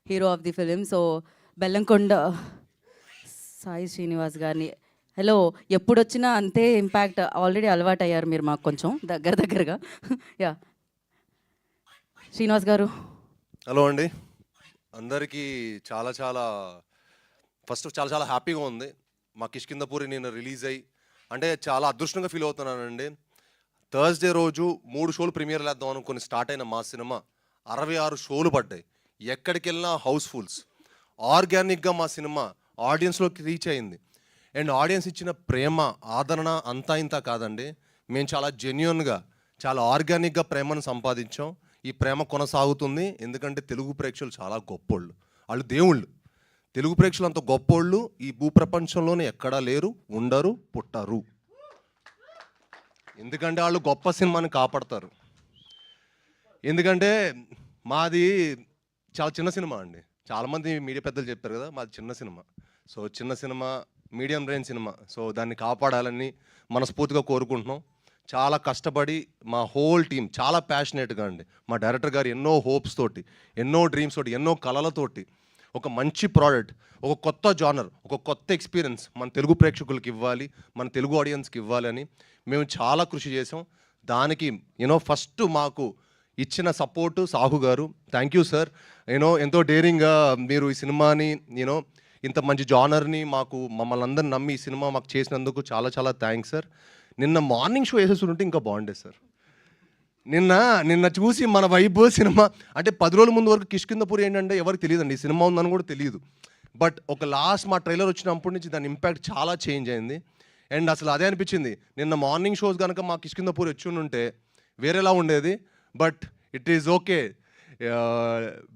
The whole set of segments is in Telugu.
Hero of the film. So Bellamkonda Sai Srinivas గారిని హలో ఎప్పుడొచ్చినా అంతే ఇంపాక్ట్ ఆల్రెడీ అలవాటు అయ్యారు మీరు మాకు కొంచెం దగ్గరగా. యా శ్రీనివాస్ గారు. హలో అండి, అందరికీ చాలా చాలా ఫస్ట్ చాలా చాలా హ్యాపీగా ఉంది. మా కిష్కిందపూరి నేను రిలీజ్ అయ్యి అంటే చాలా అదృష్టంగా ఫీల్ అవుతున్నానండి. థర్స్డే రోజు 3 షోలు ప్రీమియర్ లేద్దాం అనుకుని స్టార్ట్ అయిన మా సినిమా 66 షోలు పడ్డాయి. ఎక్కడికి వెళ్ళినా హౌస్ఫుల్స్. ఆర్గానిక్గా మా సినిమా ఆడియన్స్లోకి రీచ్ అయింది. అండ్ ఆడియన్స్ ఇచ్చిన ప్రేమ ఆదరణ అంతా ఇంత కాదండి. మేము చాలా జెన్యున్గా చాలా ఆర్గానిక్గా ప్రేమను సంపాదించాం. ఈ ప్రేమ కొనసాగుతుంది. ఎందుకంటే తెలుగు ప్రేక్షకులు చాలా గొప్పోళ్ళు, వాళ్ళు దేవుళ్ళు. తెలుగు ప్రేక్షకులు అంత గొప్పోళ్ళు ఈ భూప్రపంచంలోనే ఎక్కడా లేరు, ఉండరు, పుట్టరు. ఎందుకంటే వాళ్ళు గొప్ప సినిమాని కాపాడతారు. ఎందుకంటే మాది చాలా చిన్న సినిమా అండి. చాలామంది మీడియా పెద్దలు చెప్పారు కదా, మాది చిన్న సినిమా. సో చిన్న cinema, medium range cinema. So దాన్ని కాపాడాలని మనస్ఫూర్తిగా కోరుకుంటున్నాం. చాలా కష్టపడి మా హోల్ టీం చాలా ప్యాషనేట్గా అండి. మా డైరెక్టర్ గారు ఎన్నో హోప్స్ తోటి, ఎన్నో డ్రీమ్స్ తోటి, ఎన్నో కళలతోటి ఒక మంచి ప్రోడక్ట్, ఒక కొత్త జానర్, ఒక కొత్త ఎక్స్పీరియన్స్ మన తెలుగు ప్రేక్షకులకి ఇవ్వాలి, మన తెలుగు ఆడియన్స్కి ఇవ్వాలని మేము చాలా కృషి చేసాం. దానికి ఫస్ట్ మాకు ఇచ్చిన సపోర్టు సాహు గారు. Thank you sir. ఎంతో డేరింగ్గా మీరు ఈ సినిమాని ఇంత మంచి జానర్ని మమ్మల్ని అందరిని నమ్మి ఈ సినిమా మాకు చేసినందుకు చాలా చాలా థ్యాంక్స్ సార్. నిన్న మార్నింగ్ షో వేసేస్తుంటే ఇంకా బాగుండేది సార్. నిన్న చూసి మన వైబ్ సినిమా అంటే 10 రోజుల ముందు వరకు కిష్కిందపూరి ఏంటంటే ఎవరికి తెలియదండి, ఈ సినిమా ఉందని కూడా తెలియదు. బట్ ఒక లాస్ట్ మా ట్రైలర్ వచ్చినప్పటి నుంచి దాని ఇంపాక్ట్ చాలా చేంజ్ అయింది. అండ్ అసలు అదే అనిపించింది, నిన్న మార్నింగ్ షోస్ కనుక మా కిష్కిందపూరి వచ్చి ఉంటే వేరేలా ఉండేది. But it is okay,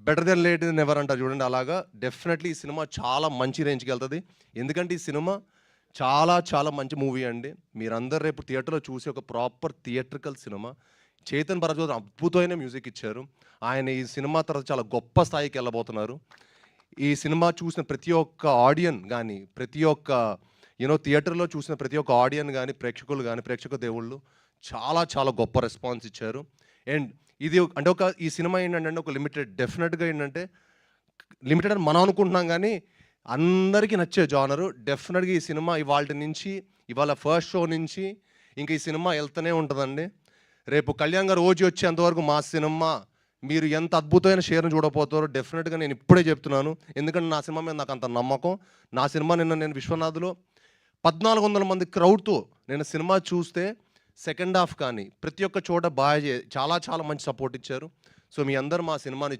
better than late than ever అంటారు చూడండి. అలాగా డెఫినెట్లీ ఈ సినిమా చాలా మంచి రేంజ్కి వెళ్తుంది. ఎందుకంటే ఈ సినిమా చాలా చాలా మంచి మూవీ అండి. మీరందరూ రేపు థియేటర్లో చూసి ఒక proper theatrical cinema. Chetan Bharadwaj అద్భుతమైన మ్యూజిక్ ఇచ్చారు. ఆయన ఈ సినిమా తర్వాత చాలా గొప్ప స్థాయికి వెళ్ళబోతున్నారు. ఈ సినిమా చూసిన ప్రతి ఒక్క ఆడియన్ కానీ, ప్రతి ఒక్క థియేటర్లో చూసిన ప్రతి ఒక్క ఆడియన్ కానీ, ప్రేక్షకులు కానీ, ప్రేక్షక దేవుళ్ళు చాలా చాలా గొప్ప రెస్పాన్స్ ఇచ్చారు. అండ్ ఇది అంటే ఈ సినిమా ఏంటంటే ఒక లిమిటెడ్, డెఫినెట్గా ఏంటంటే లిమిటెడ్ అని మనం అనుకుంటున్నాం కానీ అందరికీ నచ్చే జానరు. డెఫినెట్గా ఈ సినిమా ఇవాళ ఫస్ట్ షో నుంచి ఇంకా ఈ సినిమా వెళ్తూనే ఉంటుందండి. రేపు కళ్యాణ్ గారు ఓజీ వచ్చేంతవరకు మా సినిమా మీరు ఎంత అద్భుతమైన షేర్ని చూడబోతారో డెఫినెట్గా నేను ఇప్పుడే చెప్తున్నాను. ఎందుకంటే నా సినిమా మీద నాకు అంత నమ్మకం. నా సినిమా నేను విశ్వనాథ్లో 1400 మంది క్రౌడ్తో నేను సినిమా చూస్తే సెకండ్ హాఫ్ కానీ ప్రతి ఒక్క చోట చాలా చాలా మంచి సపోర్ట్ ఇచ్చారు. సో మీ అందరూ మా సినిమాని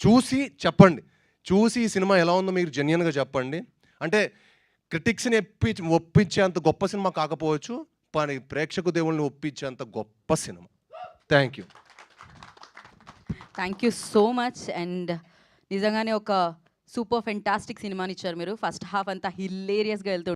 చూసి చెప్పండి. చూసి ఈ సినిమా ఎలా ఉందో మీరు జెన్యున్గా చెప్పండి. అంటే క్రిటిక్స్ని ఒప్పించేంత గొప్ప సినిమా కాకపోవచ్చు, కానీ ప్రేక్షక దేవుళ్ళని ఒప్పించేంత గొప్ప cinema. Thank you so much. And నిజంగానే ఒక సూపర్ ఫెంటాస్టిక్ సినిమాని ఇచ్చారు మీరు. ఫస్ట్ హాఫ్ అంతా హిల్లేరియస్గా వెళ్తూ